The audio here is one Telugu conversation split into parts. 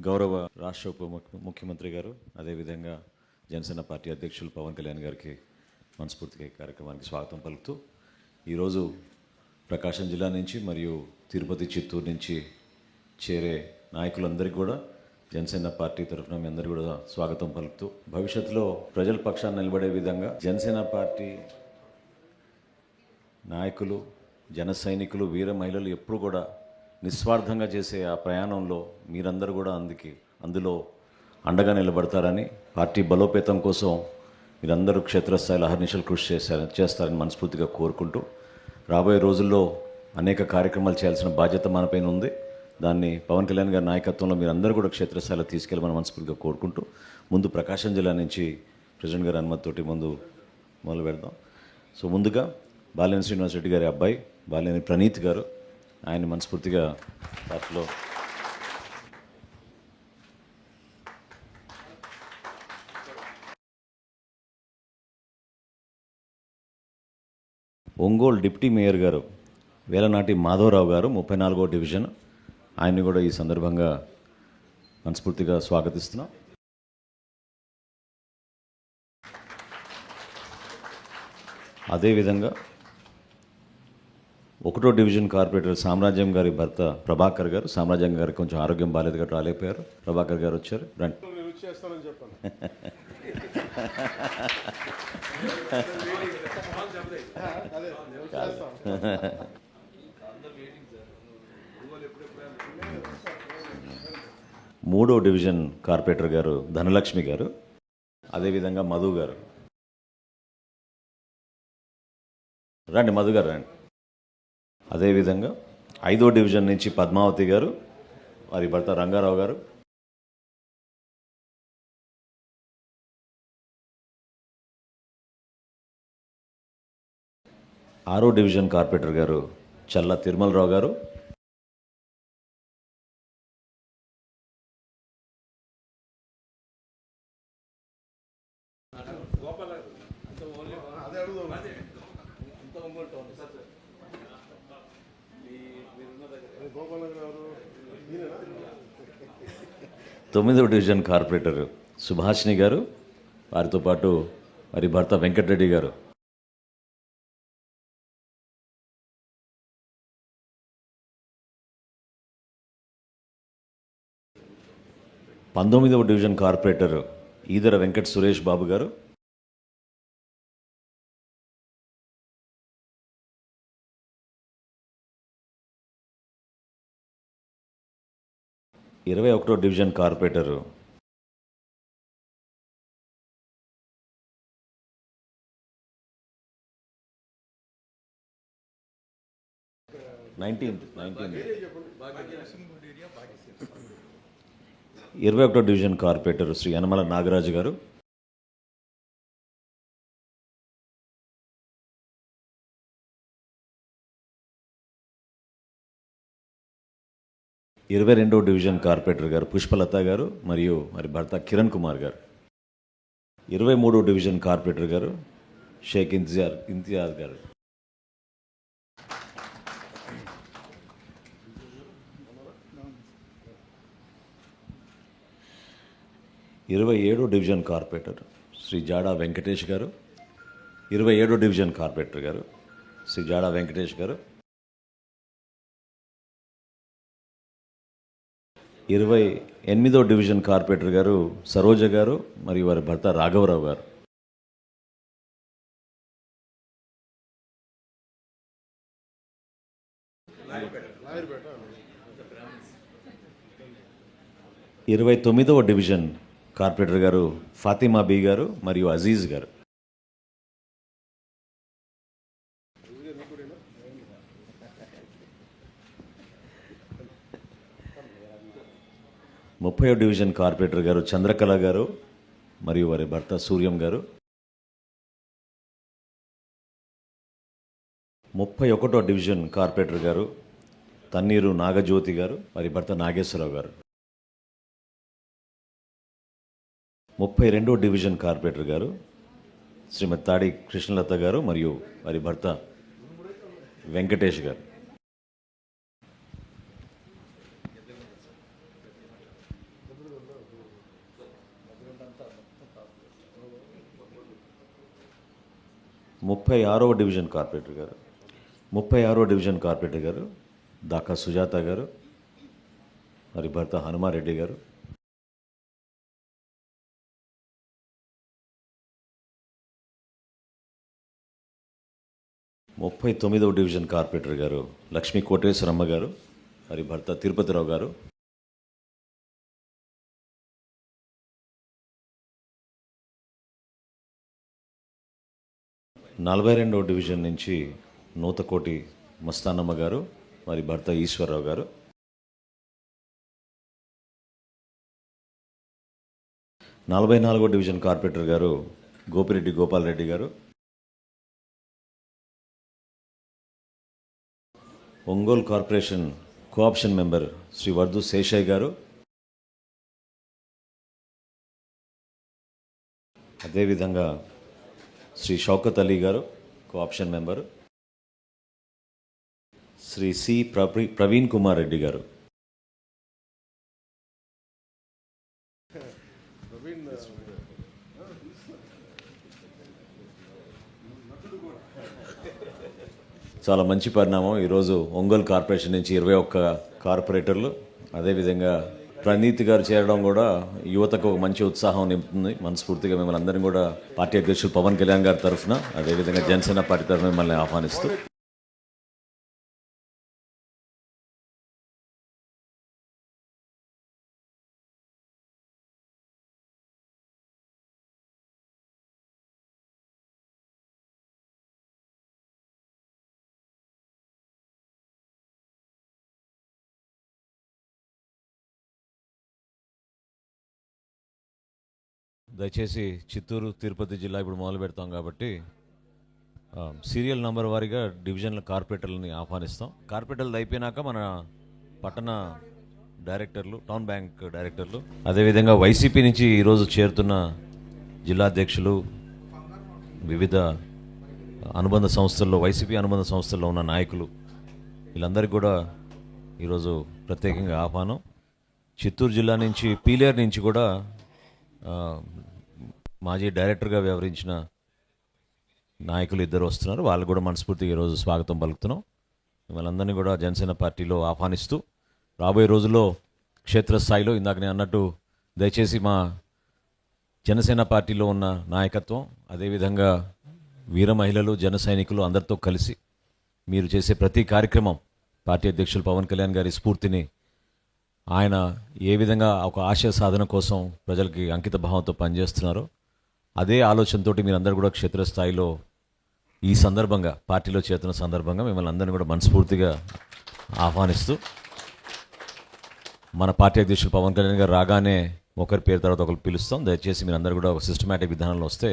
గౌరవ రాష్ట్ర ముఖ్యమంత్రి గారు, అదేవిధంగా జనసేన పార్టీ అధ్యక్షులు పవన్ కళ్యాణ్ గారికి మనస్ఫూర్తిగా ఈ కార్యక్రమానికి స్వాగతం పలుకుతూ, ఈరోజు ప్రకాశం జిల్లా నుంచి మరియు తిరుపతి, చిత్తూరు నుంచి చేరే నాయకులందరికీ కూడా జనసేన పార్టీ తరఫున మీ అందరికీ కూడా స్వాగతం పలుకుతూ, భవిష్యత్తులో ప్రజల పక్షాన్ని నిలబడే విధంగా జనసేన పార్టీ నాయకులు, జన సైనికులు, వీర మహిళలు ఎప్పుడు కూడా నిస్వార్థంగా చేసే ఆ ప్రయాణంలో మీరందరూ కూడా అందులో అండగా నిలబడతారని, పార్టీ బలోపేతం కోసం మీరందరూ క్షేత్రస్థాయిలో అహర్నిశలు కృషి చేస్తారని మనస్ఫూర్తిగా కోరుకుంటూ, రాబోయే రోజుల్లో అనేక కార్యక్రమాలు చేయాల్సిన బాధ్యత మనపైన ఉంది. దాన్ని పవన్ కళ్యాణ్ గారి నాయకత్వంలో మీరందరూ కూడా క్షేత్రస్థాయిలో తీసుకెళ్ళమని మనస్ఫూర్తిగా కోరుకుంటూ, ముందు ప్రకాశం జిల్లా నుంచి ప్రెసిడెంట్ గారి అనుమతితోటి మొదలు పెడదాం. సో ముందుగా బాలినేని శ్రీనివాస్ రెడ్డి గారి అబ్బాయి బాలినేని ప్రణీత్ గారు, ఆయన మనస్ఫూర్తిగా పార్టీలో ఒంగోలు డిప్యూటీ మేయర్ గారు వేలనాటి మాధవరావు గారు 34వ డివిజన్, ఆయన్ని కూడా ఈ సందర్భంగా మనస్ఫూర్తిగా స్వాగతిస్తున్నాం. అదేవిధంగా 1వ డివిజన్ కార్పొరేటర్ సామ్రాజ్యం గారి భర్త ప్రభాకర్ గారు, సామ్రాజ్యం గారికి కొంచెం ఆరోగ్యం బాగాలేదు కాబట్టి రాలేకపోయారు. ప్రభాకర్ గారు వచ్చారు, రండి. మూడో డివిజన్ కార్పొరేటర్ గారు ధనలక్ష్మి గారు, అదేవిధంగా మధు గారు, రండి మధు గారు రండి. అదేవిధంగా 5వ డివిజన్ నుంచి పద్మావతి గారు, వారి భర్త రంగారావు గారు, ఆరో డివిజన్ కార్పొరేటర్ గారు చల్ల తిరుమలరావు గారు, 9వ డివిజన్ కార్పొరేటర్ సుభాషిణి గారు, వారితో పాటు వారి భర్త వెంకటరెడ్డి గారు, 19వ డివిజన్ కార్పొరేటర్ ఈదర వెంకట సురేష్ బాబు గారు, 21వ డివిజన్ కార్పొరేటర్ నైన్టీన్త్ 21వ డివిజన్ కార్పొరేటర్ శ్రీ యనమల నాగరాజు గారు, 22వ డివిజన్ కార్పొరేటర్ గారు పుష్పలత గారు మరియు వారి భర్త కిరణ్ కుమార్ గారు, 23వ డివిజన్ కార్పొరేటర్ గారు షేక్ ఇంతియాజ్ గారు, 27వ డివిజన్ కార్పొరేటర్ శ్రీ జాడా వెంకటేష్ గారు, 27వ డివిజన్ కార్పొరేటర్ గారు శ్రీ జాడా వెంకటేష్ గారు, 28వ డివిజన్ కార్పొరేటర్ గారు సరోజ గారు మరియు వారి భర్త రాఘవరావు గారు, 29వ డివిజన్ కార్పొరేటర్ గారు ఫాతిమా బీ గారు మరియు అజీజ్ గారు, 30వ డివిజన్ కార్పొరేటర్ గారు చంద్రకళ గారు మరియు వారి భర్త సూర్యం గారు, 31వ డివిజన్ కార్పొరేటర్ గారు తన్నీరు నాగజ్యోతి గారు, వారి భర్త నాగేశ్వరరావు గారు, 32వ డివిజన్ కార్పొరేటర్ గారు శ్రీమతి తాడి కృష్ణలత గారు మరియు వారి భర్త వెంకటేష్ గారు, 36వ డివిజన్ కార్పొరేటర్ గారు 36వ డివిజన్ కార్పొరేటర్ గారు దాకా సుజాత గారు, మరి భర్త హనుమారెడ్డి గారు. 39వ డివిజన్ కార్పొరేటర్ గారు లక్ష్మీ కోటేశ్వరమ్మ గారు, మరి భర్త తిరుపతిరావు గారు. 42వ డివిజన్ నుంచి నూతకోటి మస్తానమ్మ గారు, మరి భర్త ఈశ్వరరావు గారు. 44వ డివిజన్ కార్పొరేటర్ గారు గోపిరెడ్డి గోపాలరెడ్డి గారు. Ongole corporation co-option member Shri Vardhu Seshaiah గారు. అదేవిధంగా శ్రీ షౌకత్ అలీ గారు co-option member. Shri C Praveen Kumar Reddy గారు. చాలా మంచి పరిణామం. ఈరోజు ఒంగోలు కార్పొరేషన్ నుంచి 21 కార్పొరేటర్లు, అదేవిధంగా ప్రణీత్ గారు చేరడం కూడా యువతకు ఒక మంచి ఉత్సాహం నింపుతుంది. మనస్ఫూర్తిగా మిమ్మల్ని అందరినీ కూడా పార్టీ అధ్యక్షులు పవన్ కళ్యాణ్ గారి తరఫున, అదేవిధంగా జనసేన పార్టీ తరఫున మిమ్మల్ని ఆహ్వానిస్తూ దయచేసి చిత్తూరు తిరుపతి జిల్లా ఇప్పుడు మొదలు పెడతాం కాబట్టి సీరియల్ నంబర్ వారీగా డివిజన్ల కార్పొరేటర్లని ఆహ్వానిస్తాం. కార్పొరేటర్లు అయిపోయినాక మన పట్టణ డైరెక్టర్లు, టౌన్ బ్యాంక్ డైరెక్టర్లు, అదేవిధంగా వైసీపీ నుంచి ఈరోజు చేరుతున్న జిల్లా అధ్యక్షులు, వివిధ అనుబంధ సంస్థల్లో, వైసీపీ అనుబంధ సంస్థల్లో ఉన్న నాయకులు, వీళ్ళందరికీ కూడా ఈరోజు ప్రత్యేకంగా ఆహ్వానం. చిత్తూరు జిల్లా నుంచి పీలేరు నుంచి కూడా మాజీ డైరెక్టర్గా వ్యవహరించిన నాయకులు 2 వస్తున్నారు. వాళ్ళు కూడా మనస్ఫూర్తిగా ఈరోజు స్వాగతం పలుకుతున్నాం. మిమ్మల్ని అందరినీ కూడా జనసేన పార్టీలో ఆహ్వానిస్తూ రాబోయే రోజుల్లో క్షేత్రస్థాయిలో ఇందాక నేను అన్నట్టు దయచేసి మా జనసేన పార్టీలో ఉన్న నాయకత్వం, అదేవిధంగా వీర మహిళలు, జన సైనికులు అందరితో కలిసి మీరు చేసే ప్రతి కార్యక్రమం పార్టీ అధ్యక్షులు పవన్ కళ్యాణ్ గారి స్ఫూర్తిని, ఆయన ఏ విధంగా ఒక ఆశయ సాధన కోసం ప్రజలకి అంకిత భావంతో పనిచేస్తున్నారో అదే ఆలోచనతో మీరందరూ కూడా క్షేత్రస్థాయిలో ఈ సందర్భంగా పార్టీలో చేరుతున్న సందర్భంగా మిమ్మల్ని అందరినీ కూడా మనస్ఫూర్తిగా ఆహ్వానిస్తూ, మన పార్టీ అధ్యక్షులు పవన్ కళ్యాణ్ గారు రాగానే ఒకరి పేరు తర్వాత ఒకరు పిలుస్తాం. దయచేసి మీరందరూ కూడా ఒక సిస్టమేటిక్ విధానంలో వస్తే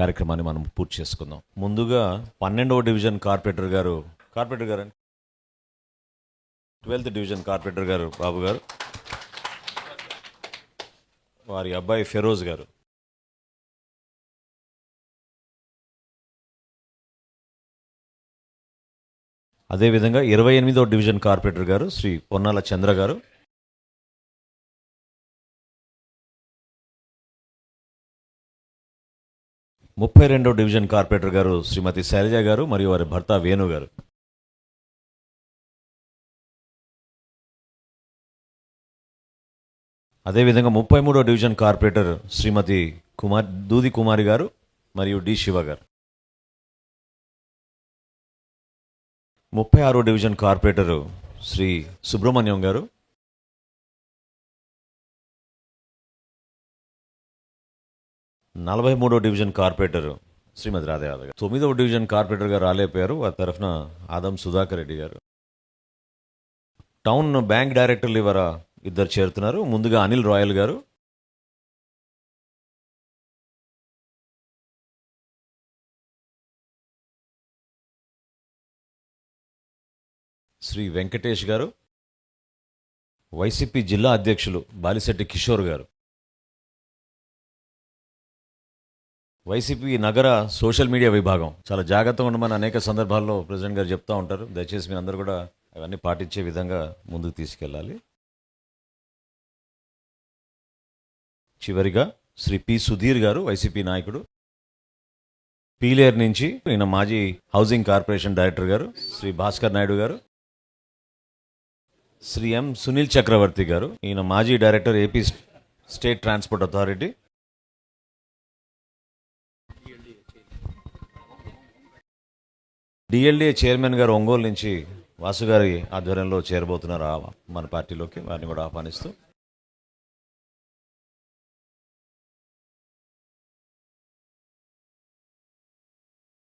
కార్యక్రమాన్ని మనం పూర్తి చేసుకుందాం. ముందుగా 12వ డివిజన్ కార్పొరేటర్ గారు అండి, 12th డివిజన్ కార్పొరేటర్ గారు బాబు గారు, వారి అబ్బాయి ఫెరోజ్ గారు. అదేవిధంగా 28వ డివిజన్ కార్పొరేటర్ గారు శ్రీ పొన్నాల చంద్ర గారు. ముప్పై 32వ డివిజన్ కార్పొరేటర్ గారు శ్రీమతి శైలజ గారు మరియు వారి భర్త వేణు గారు. అదేవిధంగా 33వ డివిజన్ కార్పొరేటర్ శ్రీమతి దూది కుమారి గారు మరియు డి శివ గారు. 36వ డివిజన్ కార్పొరేటరు శ్రీ సుబ్రహ్మణ్యం గారు. 43వ డివిజన్ కార్పొరేటరు శ్రీమతి రాధా యాదవ్ గారు. 9వ డివిజన్ కార్పొరేటర్గా రాలేకపోయారు, వారి తరఫున ఆదం సుధాకర్ రెడ్డి గారు. టౌన్ బ్యాంక్ డైరెక్టర్లు ఇవాళ 2 చేరుతున్నారు. ముందుగా అనిల్ రాయల్ గారు, శ్రీ వెంకటేష్ గారు, వైసీపీ జిల్లా అధ్యక్షులు బాలిశెట్టి కిషోర్ గారు, వైసీపీ నగర సోషల్ మీడియా విభాగం. చాలా జాగ్రత్తగా ఉండమని అనేక సందర్భాల్లో ప్రెసిడెంట్ గారు చెప్తూ ఉంటారు. దయచేసి మీరు అందరూ కూడా అవన్నీ పాటించే విధంగా ముందుకు తీసుకెళ్ళాలి. చివరిగా శ్రీ పి సుధీర్ గారు, వైసీపీ నాయకుడు. పీలేరు నుంచి ఈయన మాజీ హౌసింగ్ కార్పొరేషన్ డైరెక్టర్ గారు శ్రీ భాస్కర్ నాయుడు గారు, శ్రీ ఎం సునీల్ చక్రవర్తి గారు, ఈయన మాజీ director AP state transport authority, DLDA chairman గారు ఒంగోలు నుంచి వాసు గారి ఆధ్వర్యంలో చేరబోతున్నారు మన పార్టీలోకి, వారిని కూడా ఆహ్వానిస్తూ